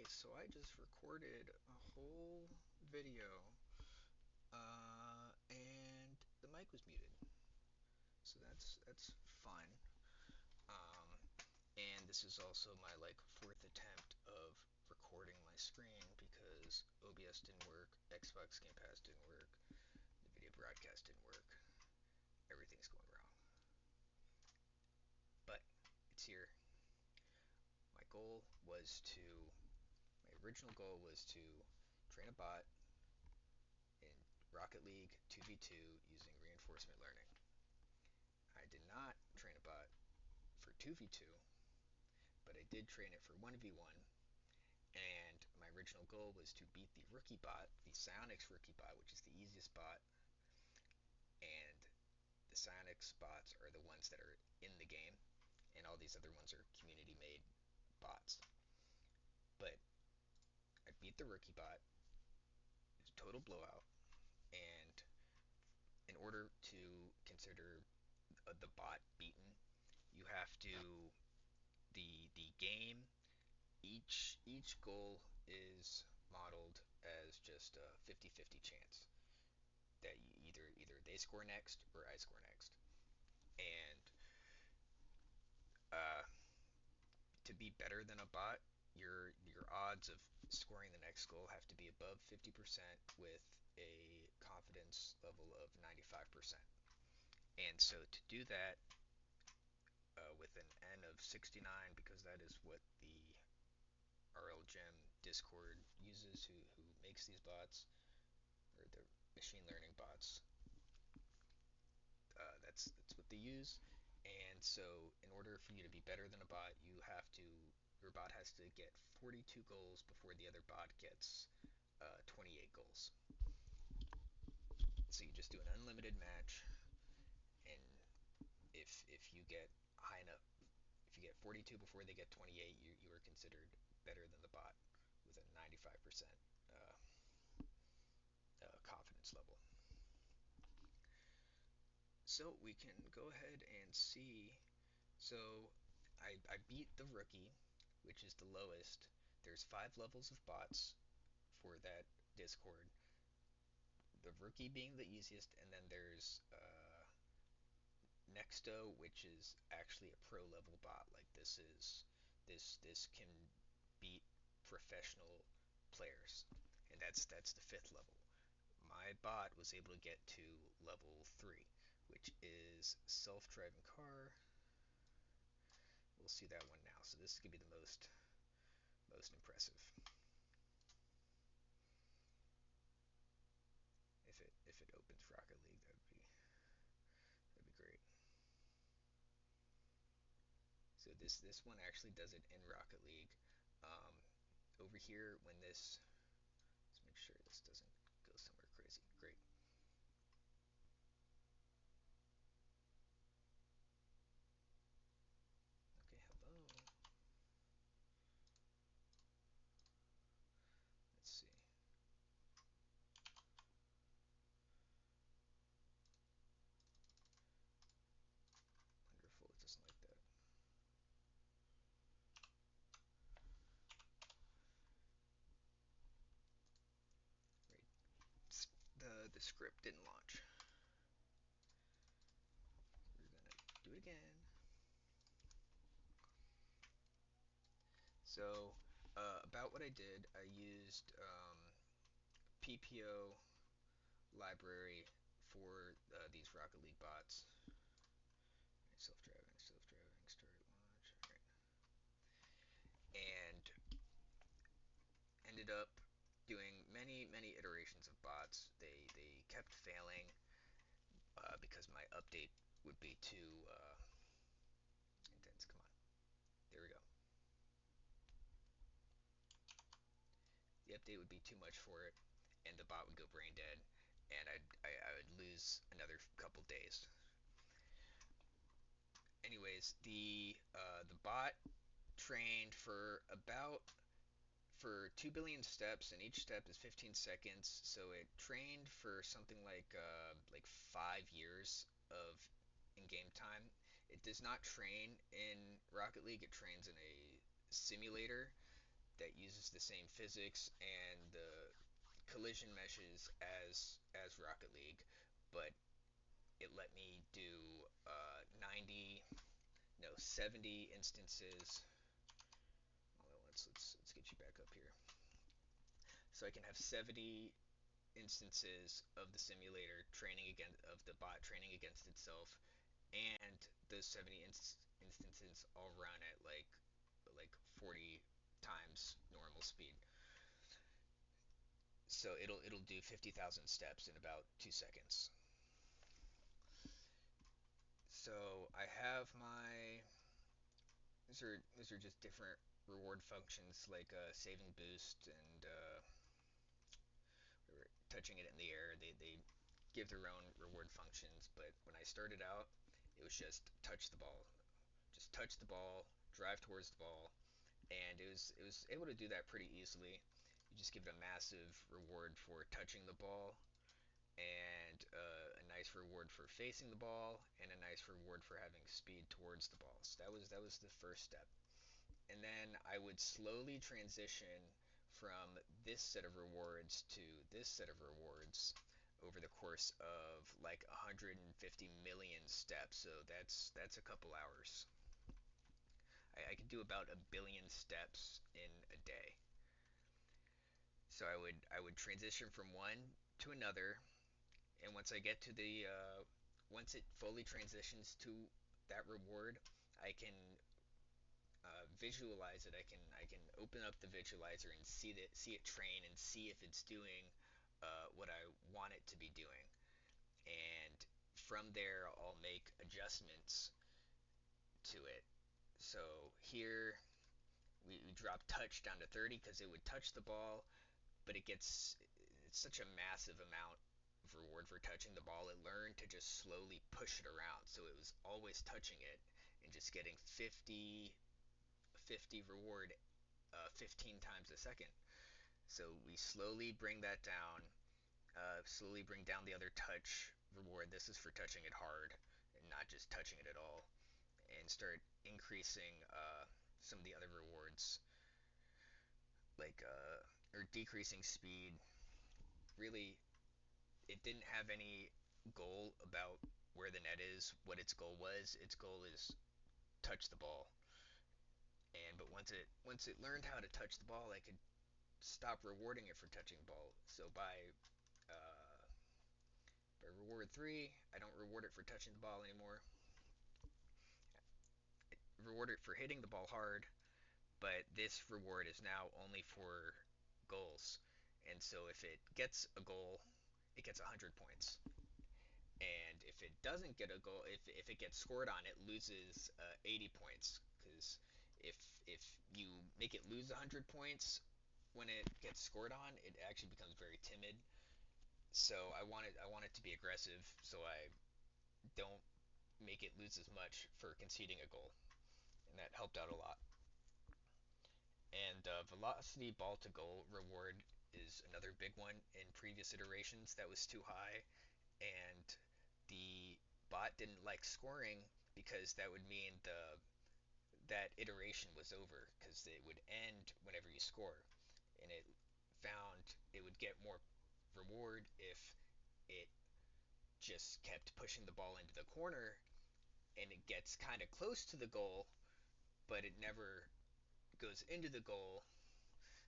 so I just recorded a whole video, and the mic was muted, so that's fun. Um, and this is also my like fourth attempt of recording my screen because OBS didn't work, Xbox Game Pass didn't work, the video broadcast didn't work. Everything's going wrong, but it's here. My goal was to, my original goal was to train a bot in Rocket League 2v2 using reinforcement learning. I did not train a bot for 2v2, but I did train it for 1v1. And my original goal was to beat the rookie bot, the Psyonix rookie bot, which is the easiest bot. And the Psyonix bots are the ones that are in the game, and all these other ones are community made bots. But I beat the rookie bot. It's a total blowout. And in order to consider the bot beaten, you have to the game each goal is modeled as just a 50-50 chance that either they score next or I score next. And uh, to be better than a bot, your odds of scoring the next goal have to be above 50% with a confidence level of 95%. And so to do that with an N of 69, because that is what the RLGem Discord uses, who makes these bots, or the machine learning bots. That's what they use. And so, in order for you to be better than a bot, your bot has to get 42 goals before the other bot gets 28 goals. So you just do an unlimited match, and if you get high enough, if you get 42 before they get 28, you are considered better than the bot with a 95% confidence level. So we can go ahead and see. So I beat the rookie, which is the lowest. There's 5 levels of bots for that Discord. The rookie being the easiest, and then there's Nexto, which is actually a pro level bot. Like this can beat professional players, and that's the 5th level. My bot was able to get to level 3, which is self-driving car. We'll see that one now. So this is gonna be the most impressive. If it opens Rocket League, that'd be great. So this one actually does it in Rocket League. Um, Over here, when this, let's make sure this doesn't go somewhere crazy. Great. Okay, hello. Let's see. Wonderful. It doesn't like that. Great. The script didn't launch. We're gonna do it again. So about what I did, I used PPO library for these Rocket League bots. Self-driving, start launch. All right. And ended up doing many iterations of bots. They kept failing because my update would be too intense. Come on, there we go. The update would be too much for it, and the bot would go brain dead, and I would lose another couple days. Anyways, the bot trained for 2 billion steps, and each step is 15 seconds. So it trained for something like 5 years of in-game time. It does not train in Rocket League. It trains in a simulator that uses the same physics and the collision meshes as Rocket League, but it let me do 90, no, 70 instances. Let's get you back up here. So I can have 70 instances of the simulator training against of the bot training against itself, and those 70 instances all run at like 40 times normal speed. So it'll do 50,000 steps in about 2 seconds. So I have my these are just different reward functions like saving boost and touching it in the air. They give their own reward functions, but when I started out, it was just touch the ball, drive towards the ball, and it was able to do that pretty easily. You just give it a massive reward for touching the ball, and a nice reward for facing the ball, and a nice reward for having speed towards the ball. So that was the first step, and then I would slowly transition from this set of rewards to this set of rewards over the course of like 150 million steps. So that's a couple hours. I could do about a billion steps in a day. So I would transition from one to another, and once I get to the once it fully transitions to that reward, I can visualize it. I can open up the visualizer and see it train and see if it's doing what I want it to be doing. And from there, I'll make adjustments to it. So here we drop touch down to 30 because it would touch the ball, but it's such a massive amount of reward for touching the ball. It learned to just slowly push it around, so it was always touching it and just getting 50 reward 15 times a second. So we slowly bring that down, slowly bring down the other touch reward. This is for touching it hard and not just touching it at all, and start increasing some of the other rewards, like or decreasing speed. Really, it didn't have any goal about where the net is, what its goal was. Its goal is touch the ball. And but once it learned how to touch the ball, I could stop rewarding it for touching the ball. So by reward 3, I don't reward it for touching the ball anymore. I reward it for hitting the ball hard, but this reward is now only for goals. And so if it gets a goal, it gets 100 points. And if it doesn't get a goal, if it gets scored on, it loses 80 points. Because if you make it lose 100 points when it gets scored on, it actually becomes very timid. So I want it to be aggressive, so I don't make it lose as much for conceding a goal, and that helped out a lot. And velocity ball to goal reward is another big one. In previous iterations, that was too high, and the bot didn't like scoring because that would mean that iteration was over because it would end whenever you score, and it found it would get more reward if it just kept pushing the ball into the corner and it gets kind of close to the goal, but it never goes into the goal.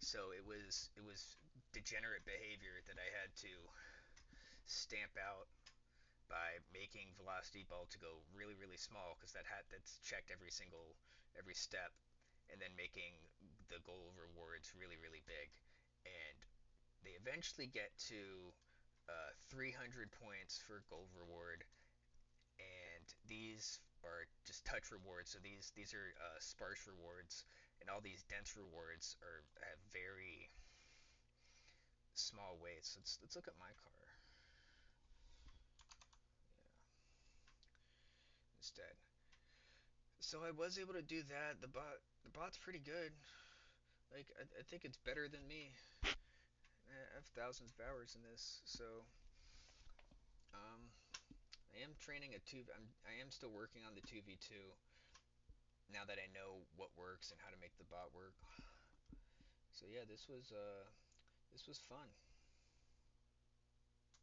So it was degenerate behavior that I had to stamp out by making velocity ball to go really really small, because that's checked every step, and then making the goal rewards really really big. And they eventually get to 300 points for gold reward, and these are just touch rewards. So these are sparse rewards, and all these dense rewards have very small weights. Let's look at my car. Yeah, instead. So I was able to do that. The bot's pretty good. Like I think it's better than me. I have thousands of hours in this, so um, I am training a two. I am still working on the 2v2 now that I know what works and how to make the bot work. So yeah, this was fun.